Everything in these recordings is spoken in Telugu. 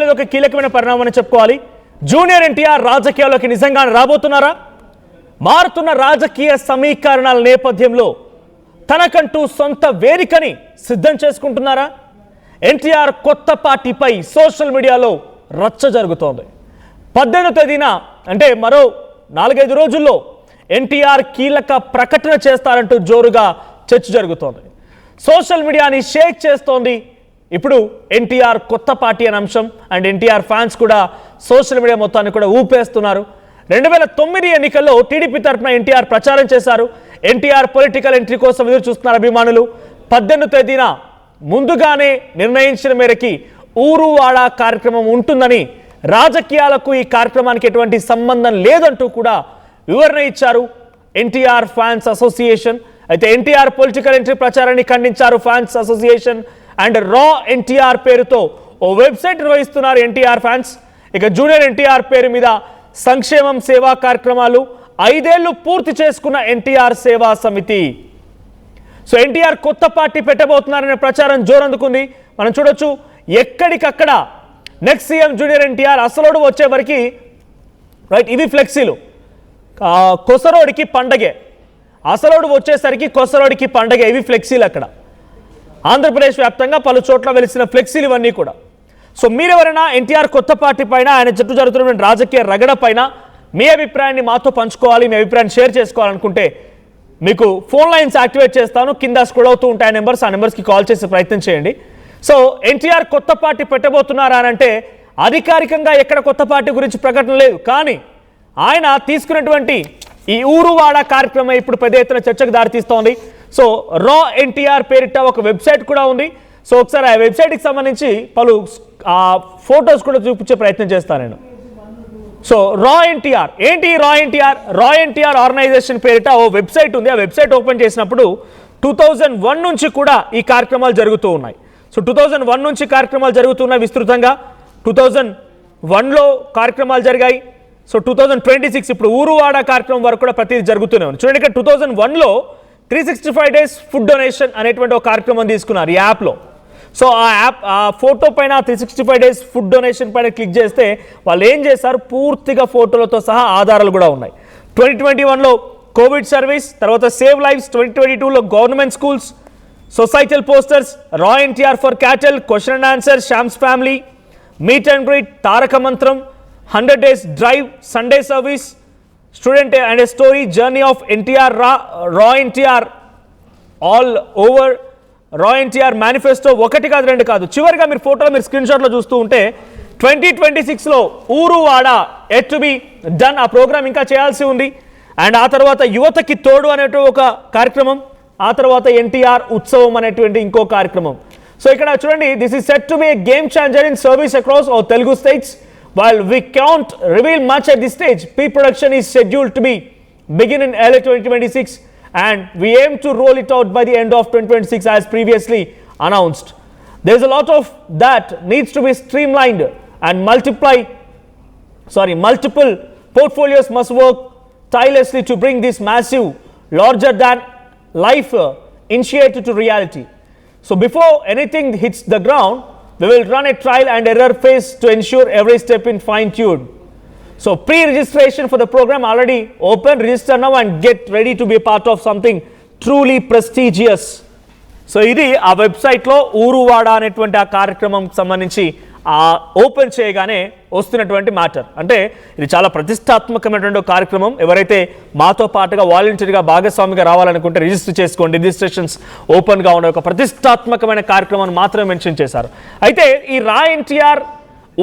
ఇది ఒక కీలకమైన పరిణామం చెప్పుకోవాలి. జూనియర్ ఎన్టీఆర్ రాజకీయాల్లోకి నిజంగానే రాబోతున్నారా? మారుతున్న రాజకీయ సమీకరణాల నేపథ్యంలో తనకంటూ సొంత వేదికని సిద్ధం చేసుకుంటున్నారా? ఎన్టీఆర్ కొత్త పార్టీపై సోషల్ మీడియాలో రచ్చ జరుగుతోంది. 18వ తేదీన అంటే మరో 4-5 రోజుల్లో ఎన్టీఆర్ కీలక ప్రకటన చేస్తారంటూ జోరుగా చర్చ జరుగుతోంది. సోషల్ మీడియాని షేక్ చేస్తోంది ఇప్పుడు ఎన్టీఆర్ కొత్త పార్టీ అనే అంశం. అండ్ ఎన్టీఆర్ ఫ్యాన్స్ కూడా సోషల్ మీడియా మొత్తాన్ని కూడా ఊపేస్తున్నారు. 2009 ఎన్నికల్లో టీడీపీ తరఫున ఎన్టీఆర్ ప్రచారం చేశారు. ఎన్టీఆర్ పొలిటికల్ ఎంట్రీ కోసం ఎదురు చూస్తున్నారు అభిమానులు. 18వ తేదీన ముందుగానే నిర్ణయించిన మేరకి ఊరువాడ కార్యక్రమం ఉంటుందని, రాజకీయాలకు ఈ కార్యక్రమానికి ఎటువంటి సంబంధం లేదంటూ కూడా వివరణ ఇచ్చారు ఎన్టీఆర్ ఫ్యాన్స్ అసోసియేషన్. అయితే ఎన్టీఆర్ పొలిటికల్ ఎంట్రీ ప్రచారాన్ని ఖండించారు ఫ్యాన్స్ అసోసియేషన్. అండ్ రా ఎన్టీఆర్ పేరుతో ఓ వెబ్సైట్ నిర్వహిస్తున్నారు ఎన్టీఆర్ ఫ్యాన్స్. ఇక జూనియర్ ఎన్టీఆర్ పేరు మీద సంక్షేమం సేవా కార్యక్రమాలు 5 ఏళ్లు పూర్తి చేసుకున్న ఎన్టీఆర్ సేవా సమితి. సో ఎన్టీఆర్ కొత్త పార్టీ పెట్టబోతున్నారనే ప్రచారం జోరందుకుంది. మనం చూడొచ్చు ఎక్కడికక్కడ నెక్స్ట్ సీఎం జూనియర్ ఎన్టీఆర్ అసలోడు వచ్చే వరకు రైట్ ఇవి ఫ్లెక్సీలు. కొసరోడికి పండగే, అసలోడు వచ్చేసరికి కొసరోడికి పండగే, ఇవి ఫ్లెక్సీలు. అక్కడ ఆంధ్రప్రదేశ్ వ్యాప్తంగా పలు చోట్ల వెలిసిన ఫ్లెక్సీలు ఇవన్నీ కూడా. సో మీరెవరైనా ఎన్టీఆర్ కొత్త పార్టీ పైన, ఆయన చుట్టూ జరుగుతున్న రాజకీయ రగడ పైన మీ అభిప్రాయాన్ని మాతో పంచుకోవాలి, మీ అభిప్రాయాన్ని షేర్ చేసుకోవాలనుకుంటే మీకు ఫోన్ లైన్స్ యాక్టివేట్ చేస్తాను. కింద స్క్రోల్ అవుతూ ఉంటాయి నెంబర్స్, ఆ నెంబర్స్కి కాల్ చేసే ప్రయత్నం చేయండి. సో ఎన్టీఆర్ కొత్త పార్టీ పెట్టబోతున్నారా అని అంటే అధికారికంగా ఎక్కడ కొత్త పార్టీ గురించి ప్రకటన లేదు. కానీ ఆయన తీసుకున్నటువంటి ఈ ఊరువాడ కార్యక్రమం ఇప్పుడు పెద్ద ఎత్తున చర్చకు దారితీస్తోంది. సో రా ఎన్టీఆర్ పేరిట ఒక వెబ్సైట్ కూడా ఉంది. సో ఒకసారి ఆ వెబ్సైట్కి సంబంధించి పలు ఫొటోస్ కూడా చూపించే ప్రయత్నం చేస్తాను నేను. సో రా ఎన్టీఆర్ ఏంటి? రా ఎన్టీఆర్ ఆర్గనైజేషన్ పేరిట ఓ వెబ్సైట్ ఉంది. ఆ వెబ్సైట్ ఓపెన్ చేసినప్పుడు 2001 నుంచి కూడా ఈ కార్యక్రమాలు జరుగుతూ ఉన్నాయి. సో 2001 నుంచి కార్యక్రమాలు జరుగుతున్నాయి విస్తృతంగా. 2001లో కార్యక్రమాలు జరిగాయి. సో 2026 ఇప్పుడు ఊరువాడ కార్యక్రమం వరకు కూడా ప్రతిదీ జరుగుతూనే ఉంది. చూడండి, ఇక్కడ 2001లో 365 days ఫుడ్ డొనేషన్ అనేటువంటి ఒక కార్యక్రమం తీసుకున్నారు ఈ యాప్లో. సో ఆ ఫోటో పైన 365 days ఫుడ్ డొనేషన్ పైన క్లిక్ చేస్తే వాళ్ళు ఏం చేశారు, పూర్తిగా ఫోటోలతో సహా ఆధారాలు కూడా ఉన్నాయి. 2021లో కోవిడ్ సర్వీస్, తర్వాత సేవ్ లైఫ్స్, 2022లో గవర్నమెంట్ స్కూల్స్, సొసైటల్ పోస్టర్స్, రా NTR for cattle, question and answer, Shyam's family, meet and greet, తారక మంత్రం, 100 days drive, Sunday service, student and a story, journey of NTR, రా ఎన్టీఆర్ ఆల్ ఓవర్, రా ఎన్టీఆర్ మేనిఫెస్టో, 1 కాదు 2 కాదు. చివరిగా మీరు ఫోటోలో మీరు స్క్రీన్ షాట్లో చూస్తూ ఉంటే 2026లో ఊరువాడ ఎట్ టు బి డన్, ఆ ప్రోగ్రామ్ ఇంకా చేయాల్సి ఉంది. అండ్ ఆ తర్వాత యువతకి తోడు అనేటువంటి ఒక కార్యక్రమం, ఆ తర్వాత ఎన్టీఆర్ ఉత్సవం అనేటువంటి ఇంకో కార్యక్రమం. సో ఇక్కడ చూడండి, this is set to be A game changer in service across all Telugu states. While we can't reveal much at this stage, pre-production is scheduled to begin in early 2026 and we aim to roll it out by the end of 2026 as previously announced. There's a lot of that needs to be streamlined and multiple portfolios must work tirelessly to bring this massive, larger than life initiative to reality. So before anything hits the ground, we will run a trial and error phase to ensure every step in fine-tuned. So pre-registration for the program already open. Register now and get ready to be a part of something truly prestigious. So ఇది ఆ వెబ్సైట్లో ఊరువాడ అనేటువంటి ఆ కార్యక్రమం సంబంధించి ఓపెన్ చేయగానే వస్తున్నటువంటి మ్యాటర్. అంటే ఇది చాలా ప్రతిష్టాత్మకమైనటువంటి కార్యక్రమం. ఎవరైతే మాతో పాటుగా వాలంటీర్గా భాగస్వామిగా రావాలనుకుంటే రిజిస్టర్ చేసుకోండి. రిజిస్ట్రేషన్స్ ఓపెన్గా ఉండే ఒక ప్రతిష్టాత్మకమైన కార్యక్రమాన్ని మాత్రమే మెన్షన్ చేశారు. అయితే ఈ రా ఎన్టీఆర్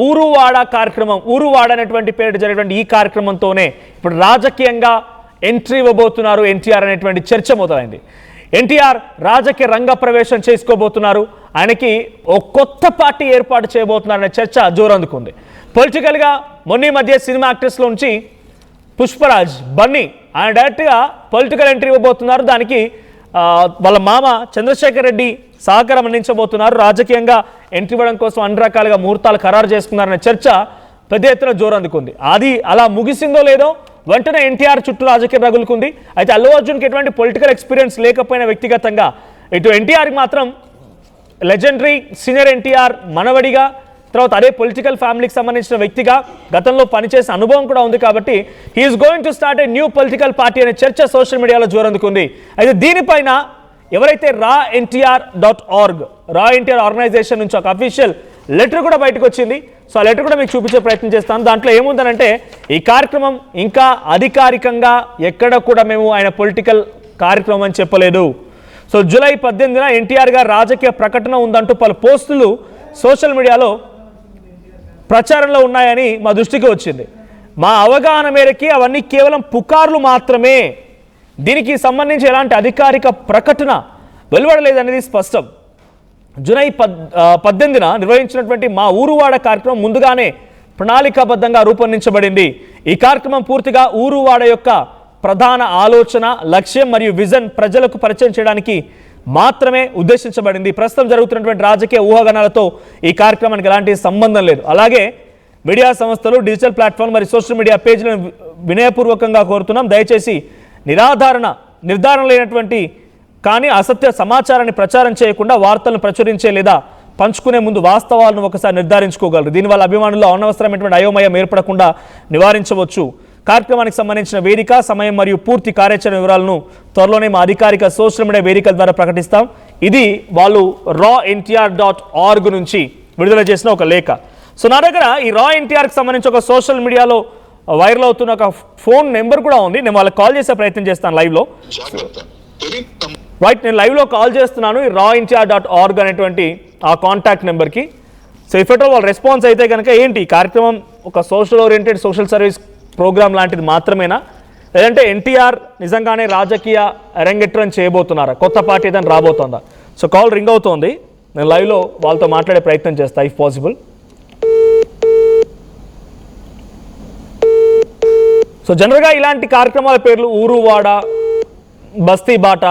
ఊరువాడ కార్యక్రమం, ఊరువాడ అనేటువంటి పేరు జరిగినటువంటి ఈ కార్యక్రమంతోనే ఇప్పుడు రాజకీయంగా ఎంట్రీ ఇవ్వబోతున్నారు ఎన్టీఆర్ అనేటువంటి చర్చ మొదలైంది. ఎన్టీఆర్ రాజకీయ రంగ ప్రవేశం చేసుకోబోతున్నారు. ఆయనకి ఓ కొత్త పార్టీ ఏర్పాటు చేయబోతున్నారనే చర్చ జోరందుకుంది. పొలిటికల్గా మొన్న మధ్య సినిమా యాక్టర్స్లో నుంచి పుష్పరాజ్, బన్నీ ఆయన డైరెక్ట్గా పొలిటికల్ ఎంట్రీ ఇవ్వబోతున్నారు. దానికి వాళ్ళ మామ చంద్రశేఖర్ రెడ్డి సహకారం అందించబోతున్నారు. రాజకీయంగా ఎంట్రీ ఇవ్వడం కోసం అన్ని రకాలుగా ముహూర్తాలు ఖరారు చేసుకున్నారనే చర్చ పెద్ద ఎత్తున జోరందుకుంది. అది అలా ముగిసిందో లేదో వెంటనే ఎన్టీఆర్ చుట్టూ రాజకీయ రగులుకుంది. అయితే అల్లు అర్జున్కి ఎటువంటి పొలిటికల్ ఎక్స్పీరియన్స్ లేకపోయినా వ్యక్తిగతంగా ఇటు ఎన్టీఆర్కి మాత్రం లెజెండరీ సీనియర్ ఎన్టీఆర్ మనవడిగా తర్వాత అదే పొలిటికల్ ఫ్యామిలీకి సంబంధించిన వ్యక్తిగా గతంలో పనిచేసిన అనుభవం కూడా ఉంది కాబట్టి he's going to start a new political party అనే చర్చ సోషల్ మీడియాలో జోరందుకుంది. అయితే దీనిపైన ఎవరైతే RANTR.org ఆర్గనైజేషన్ నుంచి ఒక అఫీషియల్ లెటర్ కూడా బయటకు వచ్చింది. సో ఆ లెటర్ కూడా మీకు చూపించే ప్రయత్నం చేస్తాను. దాంట్లో ఏముందనంటే ఈ కార్యక్రమం ఇంకా అధికారికంగా ఎక్కడ కూడా మేము ఆయన పొలిటికల్ కార్యక్రమం అని చెప్పలేదు. సో జూలై 18న ఎన్టీఆర్ గారు రాజకీయ ప్రకటన ఉందంటూ పలు పోస్టులు సోషల్ మీడియాలో ప్రచారంలో ఉన్నాయని మా దృష్టికి వచ్చింది. మా అవగాహన మేరకి అవన్నీ కేవలం పుకార్లు మాత్రమే, దీనికి సంబంధించి ఎలాంటి అధికారిక ప్రకటన వెలువడలేదనేది స్పష్టం. జూలై 18న నిర్వహించినటువంటి మా ఊరువాడ కార్యక్రమం ముందుగానే ప్రణాళికాబద్ధంగా రూపొందించబడింది. ఈ కార్యక్రమం పూర్తిగా ఊరువాడ యొక్క ప్రధాన ఆలోచన, లక్ష్యం మరియు విజన్ ప్రజలకు పరిచయం చేయడానికి మాత్రమే ఉద్దేశించబడింది. ప్రస్తుతం జరుగుతున్నటువంటి రాజకీయ ఊహాగానాలతో ఈ కార్యక్రమానికి ఎలాంటి సంబంధం లేదు. అలాగే మీడియా సంస్థలు, డిజిటల్ ప్లాట్ఫామ్ మరియు సోషల్ మీడియా పేజీలను వినయపూర్వకంగా కోరుతున్నాం, దయచేసి నిర్ధారణ లేనటువంటి కానీ అసత్య సమాచారాన్ని ప్రచారం చేయకుండా వార్తలను ప్రచురించే లేదా పంచుకునే ముందు వాస్తవాలను ఒకసారి నిర్ధారించుకోగలరు. దీనివల్ల అభిమానుల్లో అనవసరమైనటువంటి అయోమయం ఏర్పడకుండా నివారించవచ్చు. కార్యక్రమానికి సంబంధించిన వేదిక, సమయం మరియు పూర్తి కార్యాచరణ వివరాలను త్వరలోనే మా అధికారిక సోషల్ మీడియా వేదికల ద్వారా ప్రకటిస్తాం. ఇది వాళ్ళు RANTR.org నుంచి విడుదల చేసిన ఒక లేఖ. సో నా దగ్గర ఈ RANTRకి సంబంధించి ఒక సోషల్ మీడియాలో వైరల్ అవుతున్న ఒక ఫోన్ నెంబర్ కూడా ఉంది. నేను వాళ్ళకి కాల్ చేసే ప్రయత్నం చేస్తాను లైవ్లో. రైట్, నేను లైవ్లో కాల్ చేస్తున్నాను ఈ RANTR.org అనేటువంటి ఆ కాంటాక్ట్ నెంబర్కి. సో ఇఫ్ ఎట్ ఆల్ వాళ్ళు రెస్పాన్స్ అయితే కనుక ఏంటి ఈ కార్యక్రమం ఒక social oriented social service program లాంటిది మాత్రమేనా, లేదంటే ఎన్టీఆర్ నిజంగానే రాజకీయ అరంగేట్రం చేయబోతున్నారా, కొత్త పార్టీ ఏదైనా రాబోతుందా? సో కాల్ రింగ్ అవుతోంది, నేను లైవ్లో వాళ్ళతో మాట్లాడే ప్రయత్నం చేస్తాను ఇఫ్ పాసిబుల్. సో జనరల్గా ఇలాంటి కార్యక్రమాల పేర్లు ఊరువాడ, బస్తీ బాట,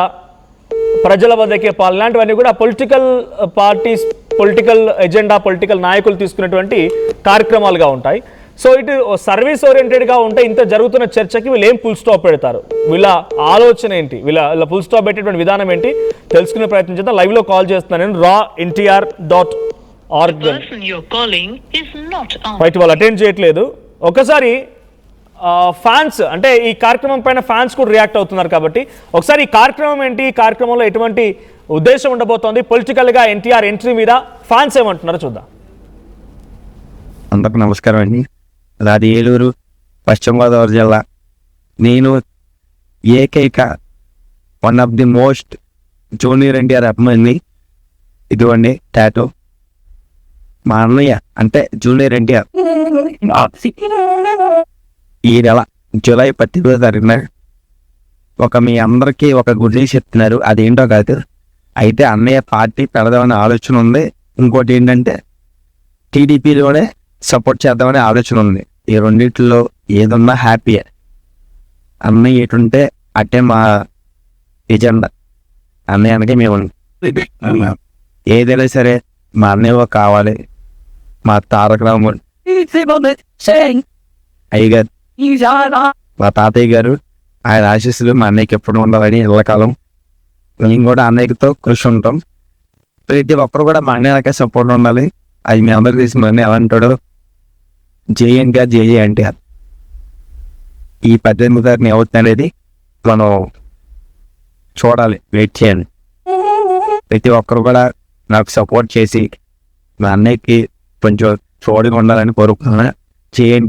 ప్రజల వద్దకే పాలు ఇలాంటివన్నీ కూడా political parties, political agenda, political నాయకులు తీసుకున్నటువంటి కార్యక్రమాలుగా ఉంటాయి. సో ఇటు సర్వీస్ ఓరియంటెడ్గా ఉంటే ఇంత జరుగుతున్న చర్చకి వీళ్ళు ఏం ఫుల్ స్టాప్ పెడతారు, వీళ్ళ ఆలోచన ఏంటి, వీళ్ళ ఫుల్ స్టాప్ పెట్టేటువంటి విధానం ఏంటి తెలుసుకునే ప్రయత్నం చేద్దాం. లైవ్లో కాల్ చేస్తున్నాను నేను RANTR.org. రైట్, వాళ్ళు అటెండ్ చేయట్లేదు. ఒకసారి ఫ్యాన్స్ అంటే ఈ కార్యక్రమం పైన ఫ్యాన్స్ కూడా రియాక్ట్ అవుతున్నారు కాబట్టి ఒకసారి ఈ కార్యక్రమం ఏంటి, ఈ కార్యక్రమంలో ఎటువంటి ఉద్దేశం ఉండబోతోంది, పొలిటికల్గా ఎన్టీఆర్ ఎంట్రీ మీద ఫ్యాన్స్ ఏమంటున్నారో చూద్దాం. అందరికి నమస్కారం అండి. నాది ఏలూరు, పశ్చిమ గోదావరి జిల్లా. నేను ఏకైక one of the most junior NTR అభిమాని. ఇదిగోండి టాటూ. మా అన్నయ్య అంటే జూనియర్ ఎన్టీఆర్ ఈ నెల జూలై 18వ తారీఖున మీ అందరికీ ఒక గుడ్ న్యూస్ చెప్తున్నారు. అదేంటో కాదు, అయితే అన్నయ్య పార్టీ పెడదామనే ఆలోచన ఉంది. ఇంకోటి ఏంటంటే టీడీపీలోనే సపోర్ట్ చేద్దామనే ఆలోచన ఉంది. ఈ రెండింటిలో ఏదన్నా హ్యాపీయే. అన్నయ్య ఎటుంటే అట్టే మా ఎజెండా. అన్నయ్య అనకే మేము ఏదైనా సరే మా అన్నయ్య కావాలి. మా తారక రాముడు అయ్యగారు, మా తాతయ్య గారు, ఆయన ఆశీస్సులు మా అన్నయ్యకి ఎప్పుడు ఉండాలని ఎల్లకాలం మేము కూడా అన్నయ్యతో కృషి ఉంటాం. ప్రతి ఒక్కరు కూడా మా అన్నయ్యకే సపోర్ట్ ఉండాలి. అది మీ అందరికి తెలిసిన అన్నయ్య ఎలా అంటాడు, JNTR JNTR. ఈ 18వ తారీఖున అవుతుంది అనేది మనం చూడాలి, వెయిట్ చేయండి. ప్రతి ఒక్కరు కూడా నాకు సపోర్ట్ చేసి మా అన్నయ్యకి కొంచెం తోడుగా ఉండాలని కోరుకుంటున్నా. JNTR